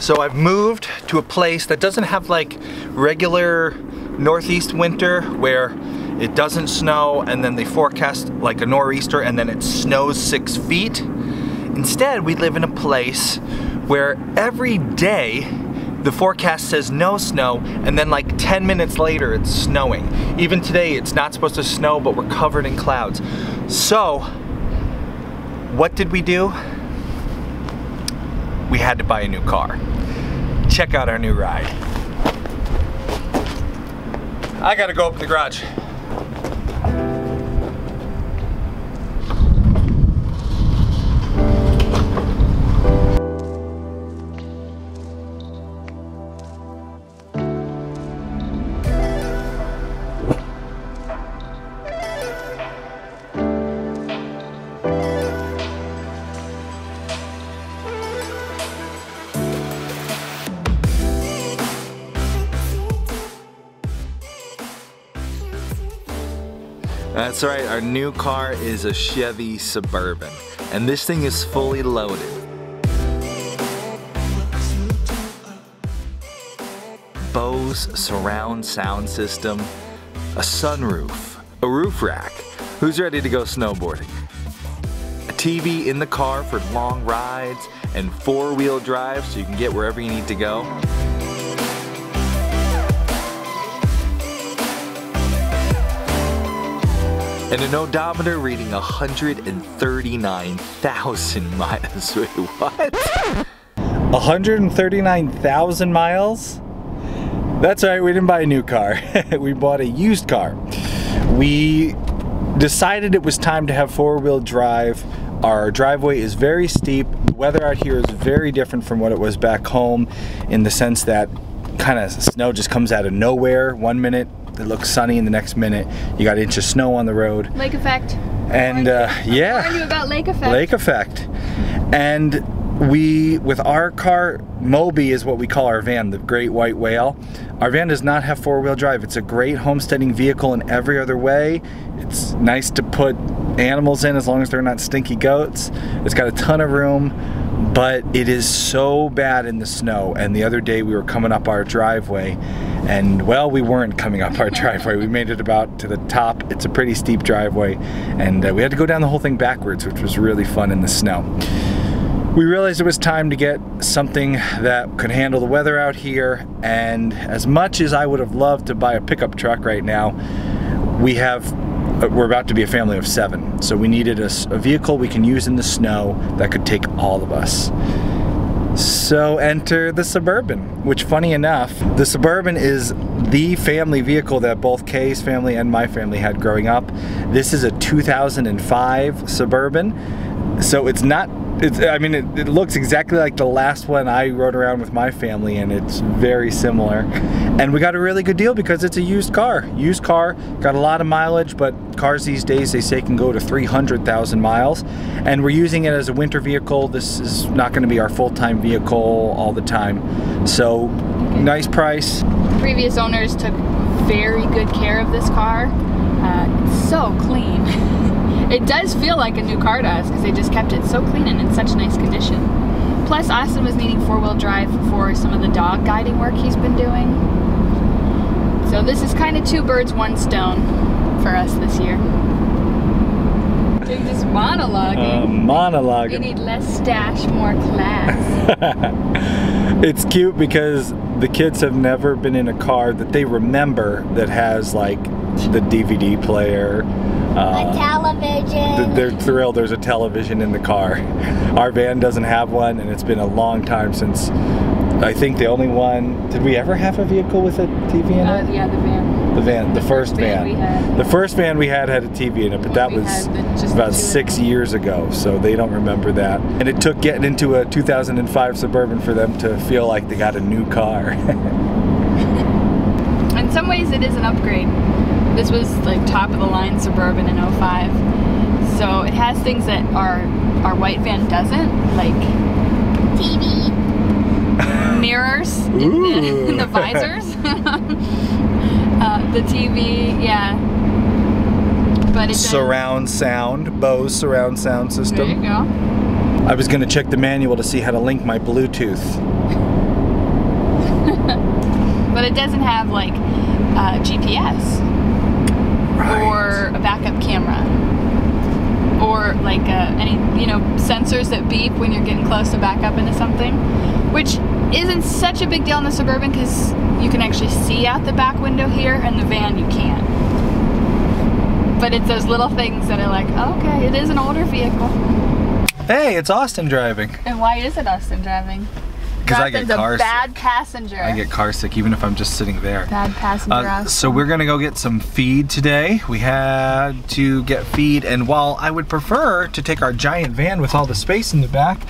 So I've moved to a place that doesn't have like regular northeast winter where it doesn't snow and then they forecast like a nor'easter and then it snows 6 feet. Instead, we live in a place where every day the forecast says no snow and then like 10 minutes later it's snowing. Even today it's not supposed to snow, but we're covered in clouds. So what did we do? We had to buy a new car. Check out our new ride. I gotta go up to the garage. That's right, our new car is a Chevy Suburban, and this thing is fully loaded. Bose surround sound system, a sunroof, a roof rack. Who's ready to go snowboarding? A TV in the car for long rides and 4-wheel drive so you can get wherever you need to go. And an odometer reading 139,000 miles. Wait, what? 139,000 miles? That's right, we didn't buy a new car. We bought a used car. We decided it was time to have 4-wheel drive. Our driveway is very steep. The weather out here is very different from what it was back home in the sense that kind of snow just comes out of nowhere. 1 minute it looks sunny, and the next minute you got an inch of snow on the road. Lake effect. And yeah. I warned you about lake effect. Lake effect. And we, with our car, Moby is what we call our van, the Great White Whale. Our van does not have 4-wheel drive. It's a great homesteading vehicle in every other way. It's nice to put animals in as long as they're not stinky goats. It's got a ton of room, but it is so bad in the snow. And the other day we were coming up our driveway, and well, we weren't coming up our driveway. We made it about to the top. It's a pretty steep driveway, and we had to go down the whole thing backwards, which was really fun in the snow. We realized it was time to get something that could handle the weather out here, and as much as I would have loved to buy a pickup truck right now, we're about to be a family of 7, so we needed a vehicle we can use in the snow that could take all of us. So enter the Suburban, which funny enough, the Suburban is the family vehicle that both Kay's family and my family had growing up. This is a 2005 Suburban, so it's not, I mean, it looks exactly like the last one I rode around with my family, and it's very similar. And we got a really good deal because it's a used car. Used car, got a lot of mileage, but cars these days they say can go to 300,000 miles. And we're using it as a winter vehicle. This is not going to be our full-time vehicle all the time. So, nice price. Previous owners took very good care of this car. It's so clean. It does feel like a new car to us because they just kept it so clean and in such nice condition. Plus, Austin was needing 4-wheel drive for some of the dog guiding work he's been doing. So this is kind of 2 birds, 1 stone for us this year. You're just monologuing. Monologuing. You need less stash, more class. It's cute because the kids have never been in a car that they remember that has like the DVD player. A television. They're thrilled there's a television in the car. Our van doesn't have one, and it's been a long time since, I think the only one, did we ever have a vehicle with a TV in it? Yeah, the van. The first van. We had. The first van we had a TV in it, but that was about 6 years ago, so they don't remember that. And it took getting into a 2005 Suburban for them to feel like they got a new car. In some ways it is an upgrade. This was like top of the line Suburban in 05. So it has things that our white van doesn't, like TV. Mirrors in the visors. The TV, yeah. But it's surround sound, Bose surround sound system. There you go. I was gonna check the manual to see how to link my Bluetooth. but it doesn't have like GPS or a backup camera or like any, you know, sensors that beep when you're getting close to back up into something, which isn't such a big deal in the Suburban because you can actually see out the back window here, and the van you can't. But it's those little things that are like, okay, it is an older vehicle. Hey, it's Austin driving. And why is it Austin driving? Because I get car sick. Bad passenger. I get car sick even if I'm just sitting there. Bad passenger. So we're gonna go get some feed today. We had to get feed, and while I would prefer to take our giant van with all the space in the back,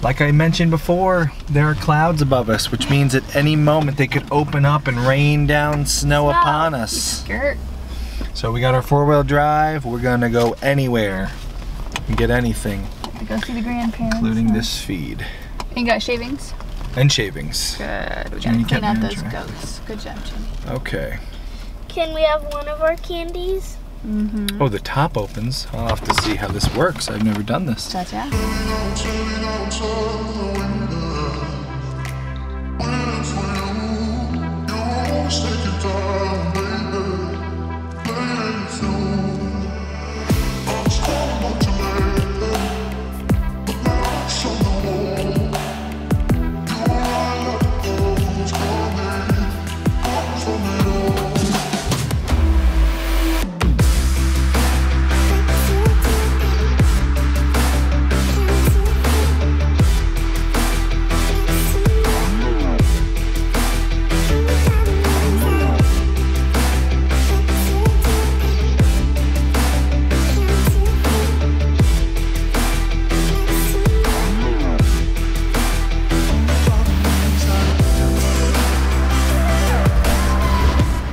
like I mentioned before, there are clouds above us, which means at any moment they could open up and rain down snow upon us. Skirt. So we got our 4-wheel drive. We're gonna go anywhere and get anything, We go see the grandparents. including this feed. You got shavings? And shavings. Good. We Jenny gotta clean out kept those me on track. goats. Good job, Jenny. Okay. Can we have one of our candies? Mm-hmm. Oh, the top opens. I'll have to see how this works. I've never done this. Cha-cha.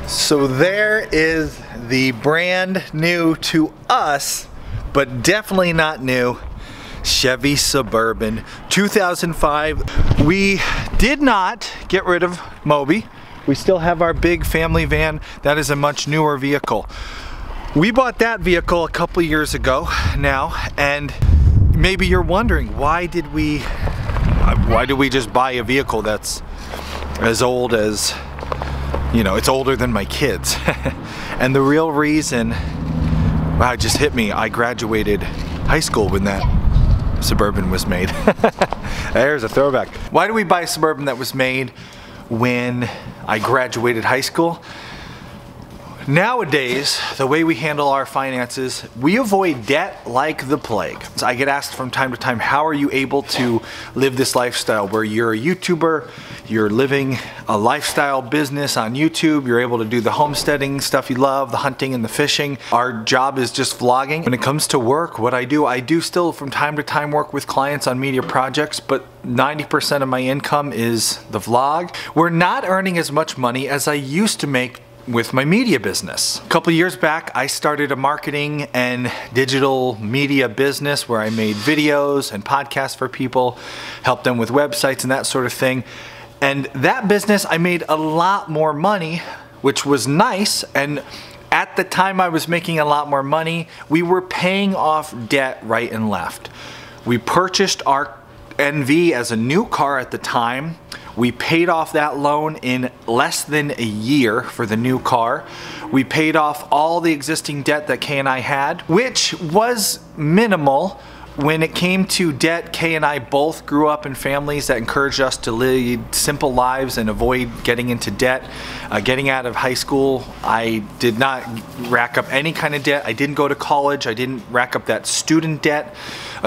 So there is the brand new to us, but definitely not new, Chevy Suburban 2005. We did not get rid of Moby. We still have our big family van. That is a much newer vehicle. We bought that vehicle a couple years ago now, and maybe you're wondering, why did we just buy a vehicle that's as old as, you know, it's older than my kids? And the real reason, wow, it just hit me. I graduated high school when that Suburban was made. There's a throwback. Why do we buy a Suburban that was made when I graduated high school? Nowadays, the way we handle our finances, we avoid debt like the plague. So I get asked from time to time, how are you able to live this lifestyle where you're a YouTuber, you're living a lifestyle business on YouTube, you're able to do the homesteading stuff you love, the hunting and the fishing. Our job is just vlogging. When it comes to work, what I do still from time to time work with clients on media projects, but 90% of my income is the vlog. We're not earning as much money as I used to make with my media business. A couple years back, I started a marketing and digital media business where I made videos and podcasts for people, helped them with websites and that sort of thing. And that business, I made a lot more money, which was nice. And at the time I was making a lot more money, we were paying off debt right and left. We purchased our NV as a new car at the time. We paid off that loan in less than a year for the new car. We paid off all the existing debt that Kay and I had, which was minimal. When it came to debt, Kay and I both grew up in families that encouraged us to lead simple lives and avoid getting into debt. Getting out of high school, I did not rack up any kind of debt. I didn't go to college. I didn't rack up that student debt.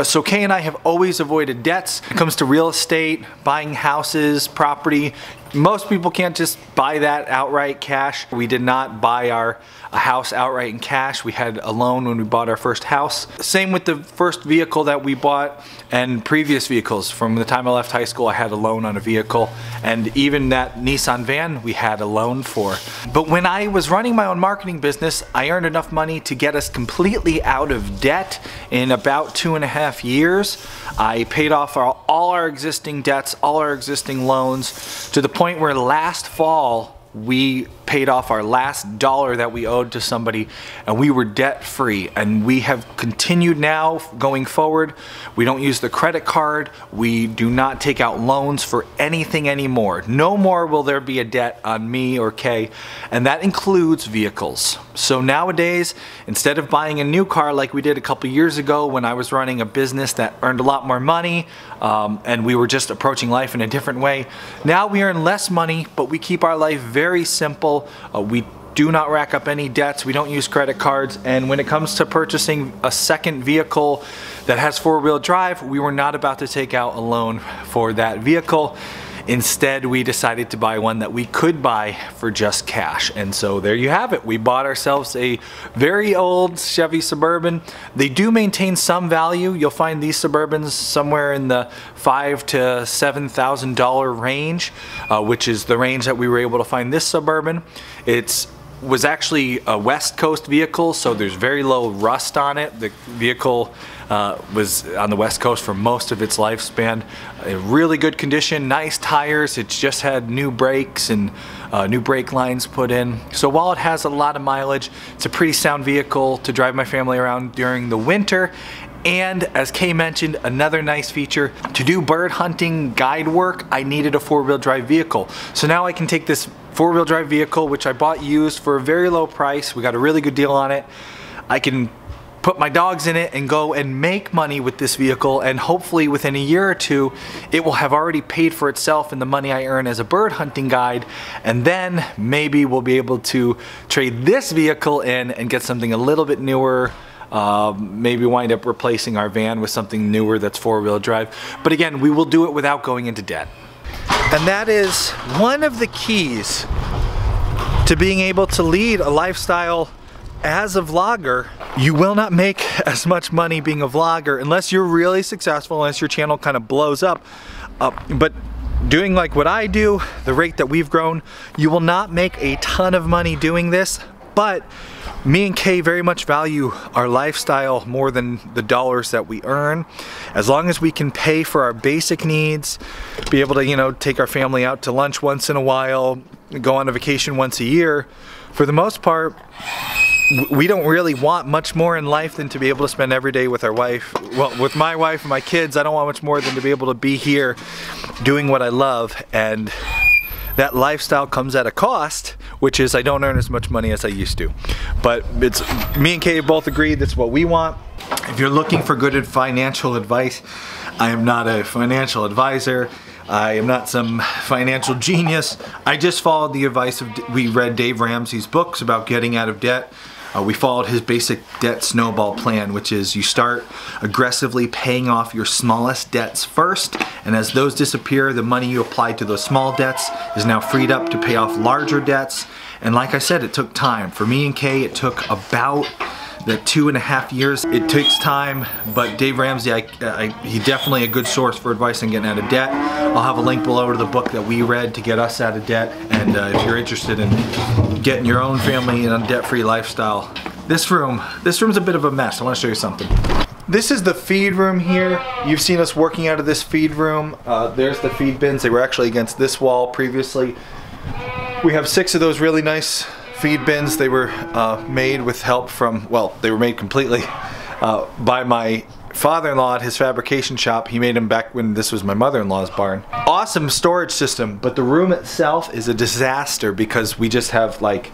So Kay and I have always avoided debts. When it comes to real estate, buying houses, property, most people can't just buy that outright cash. We did not buy a house outright in cash. We had a loan when we bought our first house. Same with the first vehicle that we bought and previous vehicles. From the time I left high school, I had a loan on a vehicle, and even that Nissan van we had a loan for. But when I was running my own marketing business, I earned enough money to get us completely out of debt in about 2.5 years. I paid off all our existing debts, all our existing loans, to the point where last fall we paid off our last dollar that we owed to somebody, and we were debt free. And we have continued now going forward. We don't use the credit card. We do not take out loans for anything anymore. No more will there be a debt on me or Kay, and that includes vehicles. So nowadays, instead of buying a new car like we did a couple years ago when I was running a business that earned a lot more money, and we were just approaching life in a different way, now we earn less money, but we keep our life very simple. We do not rack up any debts. We don't use credit cards. And when it comes to purchasing a second vehicle that has four-wheel drive, we were not about to take out a loan for that vehicle. Instead, we decided to buy one that we could buy for just cash. And so there you have it. We bought ourselves a very old Chevy Suburban. They do maintain some value. You'll find these Suburbans somewhere in the $5,000 to $7,000 range, which is the range that we were able to find this Suburban. It was actually a West Coast vehicle, so there's very low rust on it. The vehicle was on the West Coast for most of its lifespan. In really good condition, nice tires. It's just had new brakes and new brake lines put in. So while it has a lot of mileage, it's a pretty sound vehicle to drive my family around during the winter. And as Kay mentioned, another nice feature, to do bird hunting guide work, I needed a four-wheel drive vehicle. So now I can take this four-wheel drive vehicle, which I bought used for a very low price. We got a really good deal on it. I can put my dogs in it and go and make money with this vehicle, and hopefully within a year or two it will have already paid for itself in the money I earn as a bird hunting guide, and then maybe we'll be able to trade this vehicle in and get something a little bit newer. Maybe wind up replacing our van with something newer that's four-wheel drive. But again, we will do it without going into debt. And that is one of the keys to being able to lead a lifestyle as a vlogger. You will not make as much money being a vlogger unless you're really successful, unless your channel kind of blows up. But doing like what I do, the rate that we've grown, you will not make a ton of money doing this. But me and Kay very much value our lifestyle more than the dollars that we earn. As long as we can pay for our basic needs, be able to, you know, take our family out to lunch once in a while, go on a vacation once a year, for the most part, we don't really want much more in life than to be able to spend every day with our wife. Well, with my wife and my kids, I don't want much more than to be able to be here doing what I love. And that lifestyle comes at a cost, which is I don't earn as much money as I used to. But it's me and Kay both agreed that's what we want. If you're looking for good financial advice, I am not a financial advisor. I am not some financial genius. I just followed the advice of, we read Dave Ramsey's books about getting out of debt. We followed his basic debt snowball plan, which is you start aggressively paying off your smallest debts first, and as those disappear, the money you applied to those small debts is now freed up to pay off larger debts. And like I said, it took time. For me and Kay, it took about the 2.5 years. It takes time, but Dave Ramsey, he definitely a good source for advice on getting out of debt. I'll have a link below to the book that we read to get us out of debt. And if you're interested in getting your own family in a debt-free lifestyle, this room's a bit of a mess. I want to show you something. This is the feed room here. You've seen us working out of this feed room. There's the feed bins. They were actually against this wall previously. We have 6 of those really nice feed bins. They were made with help from, well, they were made completely by my father-in-law at his fabrication shop. He made them back when this was my mother-in-law's barn. Awesome storage system, but the room itself is a disaster because we just have like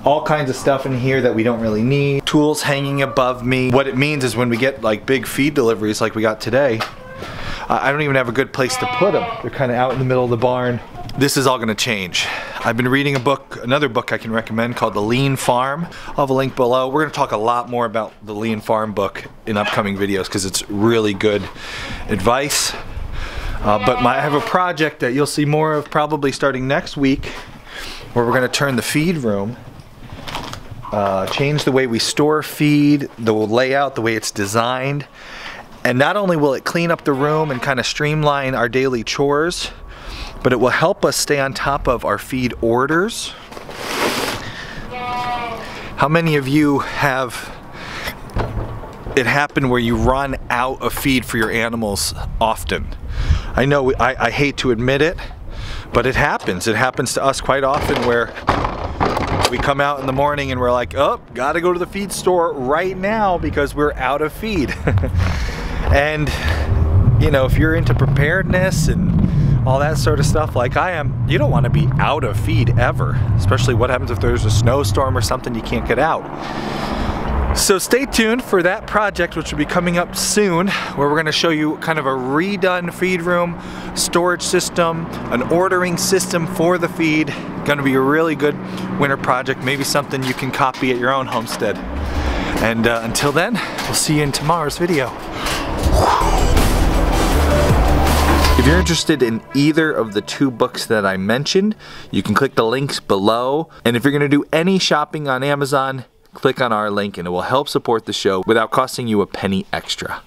all kinds of stuff in here that we don't really need. Tools hanging above me. What it means is when we get like big feed deliveries like we got today, I don't even have a good place to put them. They're kind of out in the middle of the barn. This is all gonna change. I've been reading a book, another book I can recommend called The Lean Farm. I'll have a link below. We're gonna talk a lot more about the Lean Farm book in upcoming videos because it's really good advice. But I have a project that you'll see more of probably starting next week where we're gonna turn the feed room, change the way we store feed, the layout, the way it's designed. And not only will it clean up the room and kind of streamline our daily chores, but it will help us stay on top of our feed orders. How many of you have it happen where you run out of feed for your animals often? I know I hate to admit it, but it happens. It happens to us quite often where We come out in the morning and we're like, oh, gotta go to the feed store right now because we're out of feed. And you know, if you're into preparedness and all that sort of stuff like I am, you don't want to be out of feed ever, especially what happens if there's a snowstorm or something you can't get out. So stay tuned for that project, which will be coming up soon, where we're going to show you kind of a redone feed room, storage system, an ordering system for the feed. Going to be a really good winter project, maybe something you can copy at your own homestead. And until then, we'll see you in tomorrow's video. If you're interested in either of the 2 books that I mentioned, you can click the links below. And if you're going to do any shopping on Amazon, click on our link and it will help support the show without costing you a penny extra.